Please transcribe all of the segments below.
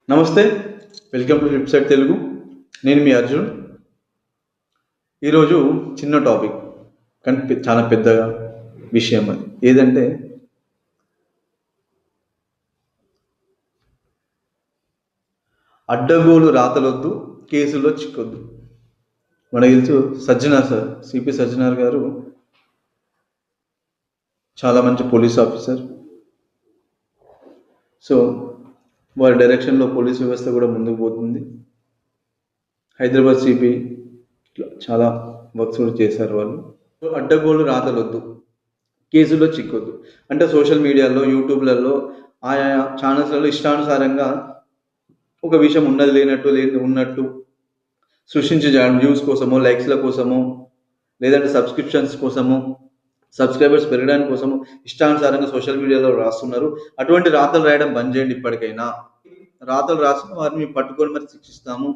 నమస్తే, welcome to website Telugu. నేను మీ అర్జున్. ఈరోజు చిన్న టాపిక్ కానీ చాలా పెద్దగా విషయం. అది ఏదంటే అడ్డగోలు రాతలొద్దు, కేసుల్లో చిక్కొద్దు. మనకు తెలుసు సజ్జనార్ సార్, సిపి సజ్జనార్ గారు చాలా మంచి పోలీస్ ఆఫీసర్. సో వారి డైరెక్షన్లో పోలీస్ వ్యవస్థ కూడా ముందుకు పోతుంది. హైదరాబాద్ సిపి చాలా వర్క్స్ కూడా చేశారు వాళ్ళు. అడ్డగోలు రాతలొద్దు, కేసుల్లో చిక్కొద్దు అంటే సోషల్ మీడియాలో, యూట్యూబ్లలో, ఆయా ఛానల్స్లలో ఇష్టానుసారంగా ఒక విషయం ఉన్నది లేనట్టు, ఉన్నట్టు సృష్టించి వ్యూస్ కోసమో, లైక్స్ల కోసమో, లేదంటే సబ్స్క్రిప్షన్స్ కోసమో, సబ్స్క్రైబర్స్ పెరగడానికి కోసము ఇష్టానుసారంగా సోషల్ మీడియాలో రాస్తున్నారు. అటువంటి రాతలు రాయడం బంద్ చేయండి. ఇప్పటికైనా రాతలు రాసిన వారిని మేము పట్టుకొని మరి శిక్షిస్తాము.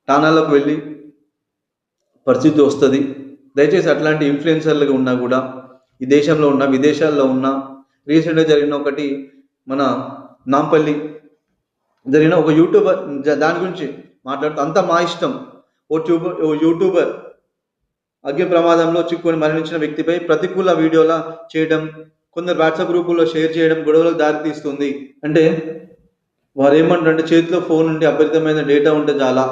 ఠాణాలకు వెళ్ళి పరిస్థితి వస్తుంది. దయచేసి అట్లాంటి ఇన్ఫ్లుయెన్సర్లుగా ఉన్నా కూడా, ఈ దేశంలో ఉన్న, విదేశాల్లో ఉన్న, రీసెంట్గా జరిగిన ఒకటి మన నాంపల్లి జరిగిన ఒక యూట్యూబర్ దాని గురించి మాట్లాడుతూ అంతా మా ఇష్టం. ఓ యూట్యూబర్ అగ్ని ప్రమాదంలో చిక్కుకొని మరణించిన వ్యక్తిపై ప్రతికూల వీడియోలా చేయడం, కొందరు వాట్సాప్ గ్రూపుల్లో షేర్ చేయడం గొడవలకు దారితీస్తుంది. అంటే వారు ఏమంటారంటే చేతిలో ఫోన్ ఉంటే, అపరితమైన డేటా ఉంటే చాలా,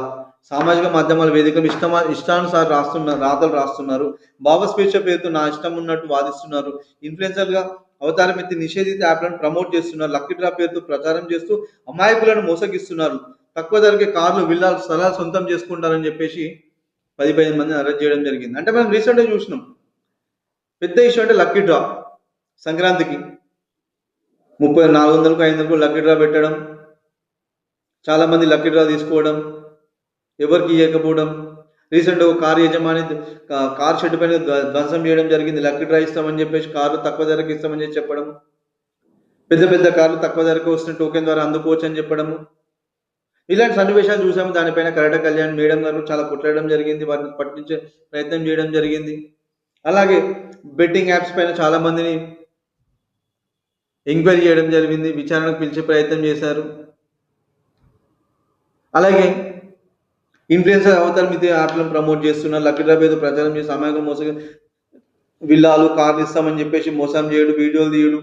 సామాజిక మాధ్యమాల వేదికలు ఇష్టానుసారం రాతలు రాస్తున్నారు. భావస్వేచ్ఛ పేరుతో నా ఇష్టం ఉన్నట్టు వాదిస్తున్నారు. ఇన్ఫ్లుయెన్సర్గా అవతారం ఎత్తి నిషేధిత యాప్లను ప్రమోట్ చేస్తున్నారు. లక్కీ డ్రా పేరుతో ప్రచారం చేస్తూ అమాయకులను మోసగిస్తున్నారు. తక్కువ ధరకే కార్లు, విల్లాలు, స్థలాలు సొంతం చేసుకుంటారని చెప్పేసి 10-15 మందిని అరెస్ట్ చేయడం జరిగింది. అంటే మనం రీసెంట్గా చూసినాం. పెద్ద ఇష్యూ అంటే లక్కీ డ్రా. సంక్రాంతికి 400కు 500కు లక్కీ డ్రా పెట్టడం, చాలామంది లక్కీ డ్రా తీసుకోవడం, ఎవరికి ఇవ్వకపోవడం. రీసెంట్గా ఒక కారు యజమాని కార్ షెడ్ పైన ధ్వంసం చేయడం జరిగింది. లక్కీ డ్రా ఇస్తామని చెప్పేసి కార్లు తక్కువ ధరకు ఇస్తామని చెప్పి చెప్పడం, పెద్ద పెద్ద కార్లు తక్కువ ధరకు వస్తున్న టోకెన్ ద్వారా అందుకోవచ్చు అని చెప్పడము. ఇలాంటి సన్నివేశాలు చూసాము. దానిపైన కరెక్ట్ కళ్యాణ్ మేడం గారు చాలా కొట్లాడడం జరిగింది, వారిని పట్టించే ప్రయత్నం చేయడం జరిగింది. అలాగే బెట్టింగ్ యాప్స్ పైన చాలా మందిని ఎంక్వైరీ చేయడం జరిగింది, విచారణకు పిలిచే ప్రయత్నం చేశారు. అలాగే ఇన్ఫ్లుయెన్సర్ అవతారం మీద యాప్లను ప్రమోట్ చేస్తున్నారు. లక్కీ డ్రా మీద ప్రచారం చేసి అమాయకులు మోసం, విల్లాలు, కార్లు ఇస్తామని చెప్పేసి మోసం చేయడు, వీడియోలు తీయడు,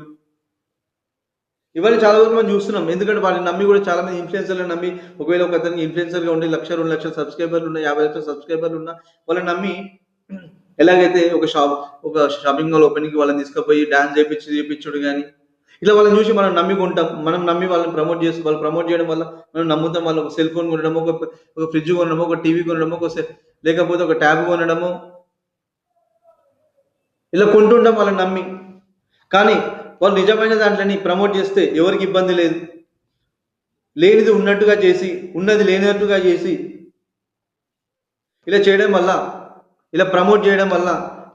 ఇవన్నీ చాలా వరకు మనం చూస్తున్నాం. ఎందుకంటే వాళ్ళని నమ్మి కూడా చాలా మంది ఇన్ఫ్లుయెన్సర్లను నమ్మి, ఒకవేళ ఒక అతనికి ఇన్ఫ్లుయెన్సర్గా ఉండి 1,00,000, 2 లక్షల సబ్స్క్రైబర్లు ఉన్న, 50 లక్షల సబ్స్క్రైబర్లు ఉన్న వాళ్ళని నమ్మి, ఎలాగైతే ఒక షాపింగ్ మాల్ ఓపెనింగ్కి వాళ్ళని తీసుకుపోయి డాన్స్ చేయించుడు కానీ, ఇలా వాళ్ళని చూసి మనం నమ్మి కొంటాం. మనం నమ్మి వాళ్ళని ప్రమోట్ చేసి, వాళ్ళు ప్రమోట్ చేయడం వల్ల మనం నమ్ముతాం. వాళ్ళు ఒక సెల్ ఫోన్ కొనడము, ఒక ఫ్రిడ్జ్ కొనడము, ఒక టీవీ కొనడము, లేకపోతే ఒక ట్యాబ్ కొనడము, ఇలా కొంటుంటాం వాళ్ళని నమ్మి. కానీ వాళ్ళు నిజమైన దాంట్లోని ప్రమోట్ చేస్తే ఎవరికి ఇబ్బంది లేదు. లేనిది ఉన్నట్టుగా చేసి, ఉన్నది లేనట్టుగా చేసి, ఇలా చేయడం వల్ల, ఇలా ప్రమోట్ చేయడం వల్ల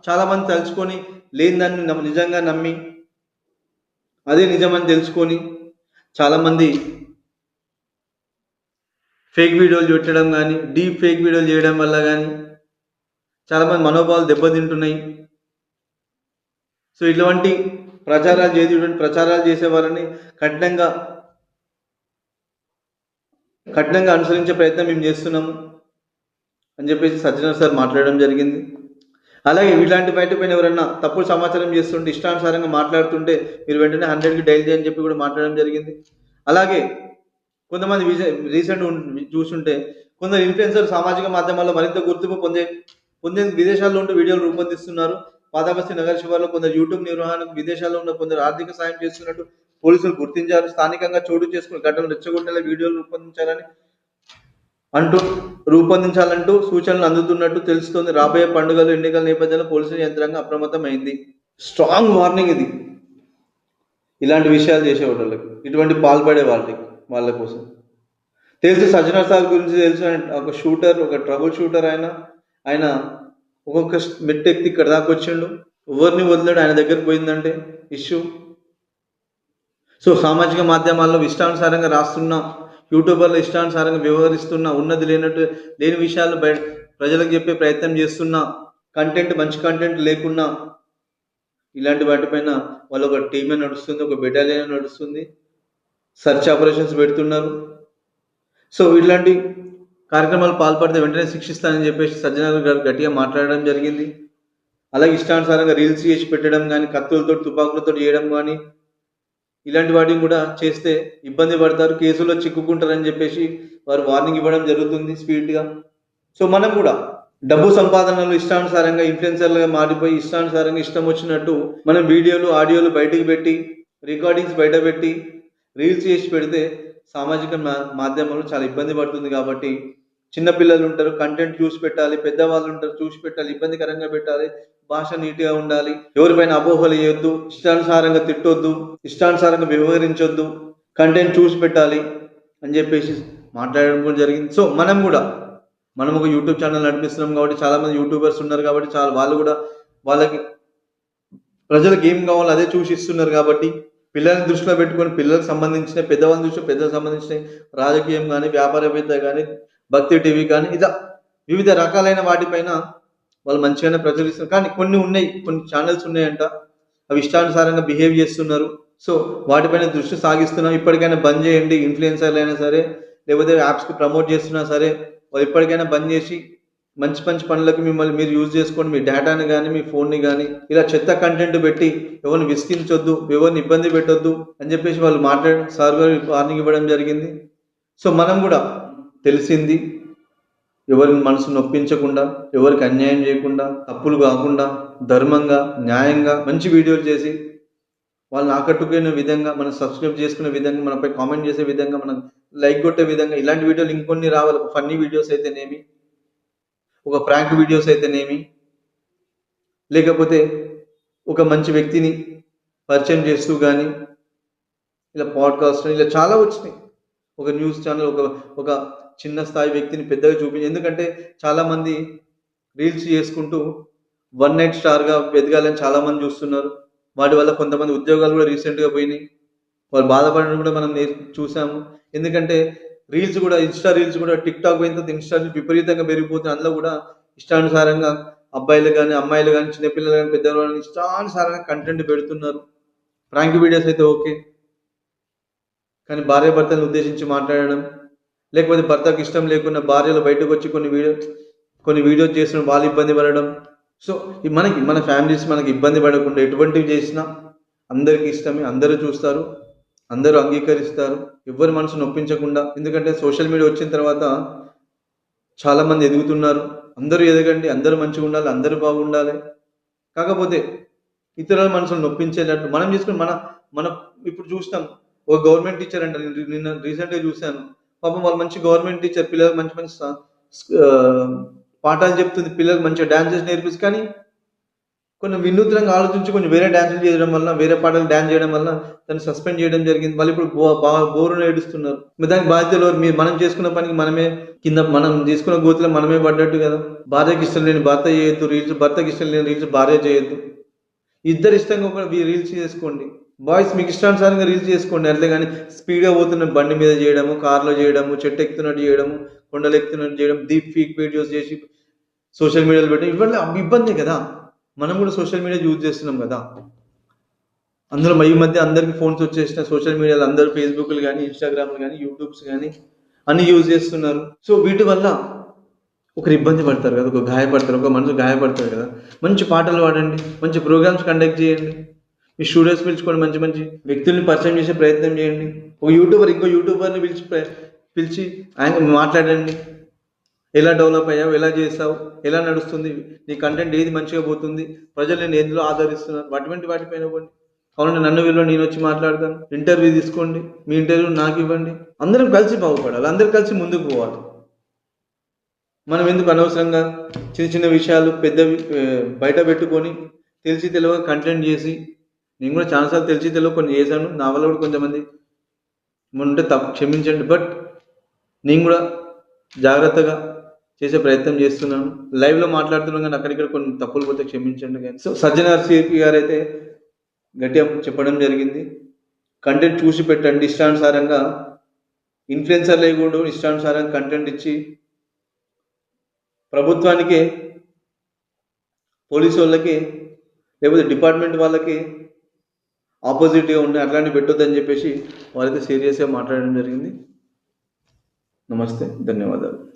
చాలామంది తలుచుకొని లేని దాన్ని నిజంగా నమ్మి, అదే నిజమని తెలుసుకొని చాలామంది ఫేక్ వీడియోలు పెట్టడం కానీ, డీప్ ఫేక్ వీడియోలు చేయడం వల్ల కానీ చాలామంది మనోభావాలు దెబ్బతింటున్నాయి. సో ఇటువంటి ప్రచారాలు చేసే వాళ్ళని కఠినంగా అనుసరించే ప్రయత్నం మేము చేస్తున్నాము అని చెప్పేసి సజ్జనార్ సార్ మాట్లాడడం జరిగింది. అలాగే ఇలాంటి బయటపైన ఎవరన్నా తప్పుడు సమాచారం చేస్తుంటే, ఇష్టానుసారంగా మాట్లాడుతుంటే మీరు వెంటనే 100కి డైల్ చేయని చెప్పి కూడా మాట్లాడడం జరిగింది. అలాగే కొంతమంది రీసెంట్ చూస్తుంటే కొందరు ఇన్ఫ్లుయెన్సర్ సామాజిక మాధ్యమాల్లో మరింత గుర్తింపు పొందేందుకు విదేశాల్లో ఉంటూ వీడియోలు రూపొందిస్తున్నారు. పాతబస్తీ నగర శివార్లో కొందరు యూట్యూబ్ నిర్వహణకు విదేశాల్లో ఉన్న కొందరు ఆర్థిక సాయం చేస్తున్నట్టు పోలీసులు గుర్తించారు. స్థానికంగా చోటు చేసుకున్న ఘటనలు రెచ్చగొట్టేలా వీడియోలు రూపొందించాలంటూ సూచనలు అందుతున్నట్టు తెలుస్తోంది. రాబోయే పండుగలు, ఎన్నికల నేపథ్యంలో పోలీసుల యంత్రాంగం అప్రమత్తమైంది. స్ట్రాంగ్ వార్నింగ్ ఇది ఇలాంటి విషయాలు చేసే వాళ్ళకి, ఇటువంటి పాల్పడే వాళ్ళ కోసం. తెలుసు సజ్జనార్ సార్ గురించి తెలుసు. ఒక షూటర్, ఒక ట్రబుల్ షూటర్. ఆయన ఒక్కొక్క మెట్టెక్కి ఇక్కడ దాకా వచ్చిండు. ఎవరిని వదిలేడు. ఆయన దగ్గరికి పోయిందంటే ఇష్యూ. సో సామాజిక మాధ్యమాల్లో ఇష్టానుసారంగా రాస్తున్నా, యూట్యూబర్లు ఇష్టానుసారంగా వ్యవహరిస్తున్నా, ఉన్నది లేని విషయాలు ప్రజలకు చెప్పే ప్రయత్నం చేస్తున్నా, మంచి కంటెంట్ లేకున్నా, ఇలాంటి వాటిపైన వాళ్ళు ఒక టీమే నడుస్తుంది, ఒక బెటాలియన్ నడుస్తుంది, సర్చ్ ఆపరేషన్స్ పెడుతున్నారు. సో ఇట్లాంటి కార్యక్రమాలు పాల్పడితే వెంటనే శిక్షిస్తానని చెప్పేసి సజ్జనార్ గారు గట్టిగా మాట్లాడడం జరిగింది. అలాగే ఇష్టానుసారంగా రీల్స్ చేసి పెట్టడం కానీ, కత్తులతో తుపాకులతో చేయడం కానీ, ఇలాంటి వాటిని కూడా చేస్తే ఇబ్బంది పడతారు, కేసుల్లో చిక్కుకుంటారని చెప్పేసి వారు వార్నింగ్ ఇవ్వడం జరుగుతుంది స్పీడ్గా. సో మనం కూడా డబ్బు సంపాదనలు ఇష్టానుసారంగా ఇన్ఫ్లుయెన్సర్లుగా మారిపోయి ఇష్టానుసారంగా ఇష్టం వచ్చినట్టు మనం వీడియోలు ఆడియోలు బయటికి పెట్టి రికార్డింగ్స్ బయట పెట్టి రీల్స్ చేసి పెడితే సామాజిక మాధ్యమంలో చాలా ఇబ్బంది పడుతుంది. కాబట్టి చిన్నపిల్లలు ఉంటారు, కంటెంట్ చూసి పెట్టాలి, పెద్దవాళ్ళు ఉంటారు చూసి పెట్టాలి, ఇబ్బందికరంగా పెట్టాలి, భాష నీట్గా ఉండాలి, ఎవరిపైన అపోహలు వేయొద్దు, ఇష్టానుసారంగా తిట్టొద్దు, ఇష్టానుసారంగా వ్యవహరించొద్దు, కంటెంట్ చూసి పెట్టాలి అని చెప్పేసి మాట్లాడడం కూడా జరిగింది. సో మనం ఒక యూట్యూబ్ ఛానల్ నడిపిస్తున్నాం కాబట్టి చాలామంది యూట్యూబర్స్ ఉన్నారు కాబట్టి వాళ్ళు కూడా వాళ్ళకి ప్రజలకు ఏం కావాలో అదే చూసి ఇస్తున్నారు. కాబట్టి పిల్లల్ని దృష్టిలో పెట్టుకొని పిల్లలకు సంబంధించిన పెద్దవాళ్ళ దృష్టిలో పెద్దలకు సంబంధించిన రాజకీయం కానీ, వ్యాపారవేత్త కానీ, భక్తి టీవీ కానీ, ఇలా వివిధ రకాలైన వాటిపైన వాళ్ళు మంచిగానే ప్రచురిస్తున్నారు. కానీ కొన్ని ఛానల్స్ ఉన్నాయంట, అవి ఇష్టానుసారంగా బిహేవ్ చేస్తున్నారు. సో వాటిపైన దృష్టి సాగిస్తున్నాం. ఇప్పటికైనా బంద్ చేయండి. ఇన్ఫ్లుయెన్సర్లు అయినా సరే, లేకపోతే యాప్స్కి ప్రమోట్ చేస్తున్నా సరే, వాళ్ళు ఇప్పటికైనా బంద్ చేసి మంచి పనులకు మిమ్మల్ని మీరు యూజ్ చేసుకోండి. మీ డేటాని కానీ, మీ ఫోన్ని కానీ ఇలా చెత్త కంటెంట్ పెట్టి ఎవరిని విసిగించొద్దు, ఎవరిని ఇబ్బంది పెట్టొద్దు అని చెప్పేసి వాళ్ళు సార్ గారు వార్నింగ్ ఇవ్వడం జరిగింది. సో మనం కూడా తెలిసింది ఎవరిని మనసు నొప్పించకుండా, ఎవరికి అన్యాయం చేయకుండా, తప్పులు కాకుండా, ధర్మంగా, న్యాయంగా మంచి వీడియోలు చేసి వాళ్ళని ఆకట్టుకునే విధంగా, మనం సబ్స్క్రైబ్ చేసుకునే విధంగా, మనపై కామెంట్ చేసే విధంగా, మనం లైక్ కొట్టే విధంగా ఇలాంటి వీడియోలు ఇంకొన్ని రావాలి. ఫన్నీ వీడియోస్ అయితేనేమి, ఒక ప్రాంక్ వీడియోస్ అయితేనేమి, లేకపోతే ఒక మంచి వ్యక్తిని పరిచయం చేస్తూ కానీ, ఇలా పాడ్కాస్ట్ ఇలా చాలా వచ్చినాయి. ఒక న్యూస్ ఛానల్ ఒక చిన్న స్థాయి వ్యక్తిని పెద్దగా చూపించి, ఎందుకంటే చాలామంది రీల్స్ చేసుకుంటూ వన్ నైట్ స్టార్గా ఎదగాలని చాలామంది చూస్తున్నారు. వాటి వల్ల కొంతమంది ఉద్యోగాలు కూడా రీసెంట్గా పోయినాయి. వాళ్ళు బాధపడడం కూడా మనం చూసాము. ఎందుకంటే ఇన్స్టా రీల్స్ కూడా టిక్టాక్ పోయిన తర్వాత ఇన్స్టా విపరీతంగా పెరిగిపోతుంది. అందులో కూడా ఇష్టానుసారంగా అబ్బాయిలు కానీ, అమ్మాయిలు కానీ, చిన్నపిల్లలు కానీ, పెద్దవాళ్ళు కానీ ఇష్టానుసారంగా కంటెంట్ పెడుతున్నారు. ప్రాంక్ వీడియోస్ అయితే ఓకే, కానీ భార్యాభర్తలను ఉద్దేశించి మాట్లాడడం, లేకపోతే భర్తకు ఇష్టం లేకుండా భార్యలు బయటకు వచ్చి కొన్ని వీడియోస్ చేసిన వాళ్ళు ఇబ్బంది పడడం. సో మన ఫ్యామిలీస్ మనకి ఇబ్బంది పడకుండా ఎటువంటివి చేసినా అందరికీ ఇష్టమే, అందరూ చూస్తారు, అందరూ అంగీకరిస్తారు, ఎవరి మనసు నొప్పించకుండా. ఎందుకంటే సోషల్ మీడియా వచ్చిన తర్వాత చాలామంది ఎదుగుతున్నారు. అందరూ ఎదగండి, అందరూ మంచిగా ఉండాలి, అందరూ బాగుండాలి. కాకపోతే ఇతరుల మనసులు నొప్పించేటట్టు మనం చేసుకుని మన ఇప్పుడు చూస్తాం. ఒక గవర్నమెంట్ టీచర్ అంట, నిన్న రీసెంట్గా చూశాను. పాపం వాళ్ళు మంచి గవర్నమెంట్ టీచర్, పిల్లలకు మంచి మంచి పాఠాలు చెప్తుంది, పిల్లలకు మంచిగా డాన్సెస్ నేర్పిస్తుంది. కానీ కొన్ని వినూత్నంగా ఆలోచించి కొంచెం వేరే డాన్సులు చేయడం వల్ల, వేరే పాటలు డాన్స్ చేయడం వల్ల దాన్ని సస్పెండ్ చేయడం జరిగింది. వాళ్ళు ఇప్పుడు బోరును ఏడుస్తున్నారు. దానికి బాధ్యతలు మనం చేసుకున్న పనికి మనమే కింద, మనం తీసుకున్న గోతులో మనమే పడ్డట్టు కదా. భార్యకి ఇష్టం లేని భర్త చేయొద్దు రీల్స్, భర్తకి ఇష్టం లేని రీల్స్ భార్య చేయొద్దు. ఇద్దరు ఇష్టంగా ఒక రీల్స్ చేసుకోండి. బాయ్స్ మీకు ఇష్టానుసారంగా రీల్స్ చేసుకోండి. అట్లే కానీ స్పీడ్గా పోతున్న బండి మీద చేయడము, కార్లో చేయడము, చెట్టు ఎక్కుతున్నట్టు చేయడము, కొండలు ఎక్కుతున్నట్టు చేయడం, డీప్ ఫేక్ వీడియోస్ చేసి సోషల్ మీడియాలో పెట్టడం, ఇవన్నీ ఇబ్బంది కదా. మనం కూడా సోషల్ మీడియా యూజ్ చేస్తున్నాం కదా. అందులో ఈ మధ్య అందరికీ ఫోన్స్ వచ్చేసిన సోషల్ మీడియాలో అందరూ ఫేస్బుక్లు కానీ, ఇన్స్టాగ్రామ్లు కానీ, యూట్యూబ్స్ కానీ అన్ని యూజ్ చేస్తున్నారు. సో వీటి వల్ల ఒకరు ఇబ్బంది పడతారు కదా, ఒక మనసు గాయపడతారు కదా. మంచి పాటలు పాడండి, మంచి ప్రోగ్రామ్స్ కండక్ట్ చేయండి, మీ స్టూడియోస్ పిలుచుకొని మంచి మంచి వ్యక్తుల్ని పరిచయం చేసే ప్రయత్నం చేయండి. ఒక యూట్యూబర్ ఇంకో యూట్యూబర్ని పిలిచి ఆయన మాట్లాడండి. ఎలా డెవలప్ అయ్యావు, ఎలా చేస్తావు, ఎలా నడుస్తుంది, నీ కంటెంట్ ఏది మంచిగా పోతుంది, ప్రజలు నేను ఎందులో ఆదరిస్తున్నారు, వాటిపైన ఇవ్వండి. కావాలంటే నన్ను విలువ, నేను వచ్చి మాట్లాడతాను. ఇంటర్వ్యూ తీసుకోండి, మీ ఇంటర్వ్యూ నాకు ఇవ్వండి. అందరం కలిసి బాగుపడాలి, అందరం కలిసి ముందుకు పోవాలి. మనం ఎందుకు అనవసరంగా చిన్న చిన్న విషయాలు బయట పెట్టుకొని తెలిసి తెలియక కంటెంట్ చేసి, నేను కూడా చాలాసార్లు తెలిసి తెలియక కొన్ని చేశాను, నా వల్ల కూడా కొంతమంది ఉంటే తప్పు క్షమించండి. బట్ నేను కూడా జాగ్రత్తగా చేసే ప్రయత్నం చేస్తున్నాను. లైవ్లో మాట్లాడుతున్నాం కానీ అక్కడిక్కడ కొన్ని తప్పులు పోతే క్షమించండి. కానీ సో సజ్జనార్ సిపి గారు అయితే గట్టిగా చెప్పడం జరిగింది, కంటెంట్ చూసి పెట్టండి. ఇష్టానుసారంగా ఇన్ఫ్లుయెన్సర్ లేకుండా ఇష్టానుసారంగా కంటెంట్ ఇచ్చి ప్రభుత్వానికి, పోలీసు వాళ్ళకి, లేకపోతే డిపార్ట్మెంట్ వాళ్ళకి ఆపోజిట్గా ఉన్నాయి అట్లాంటివి పెట్టొద్దని చెప్పేసి వాళ్ళైతే సీరియస్గా మాట్లాడడం జరిగింది. నమస్తే, ధన్యవాదాలు.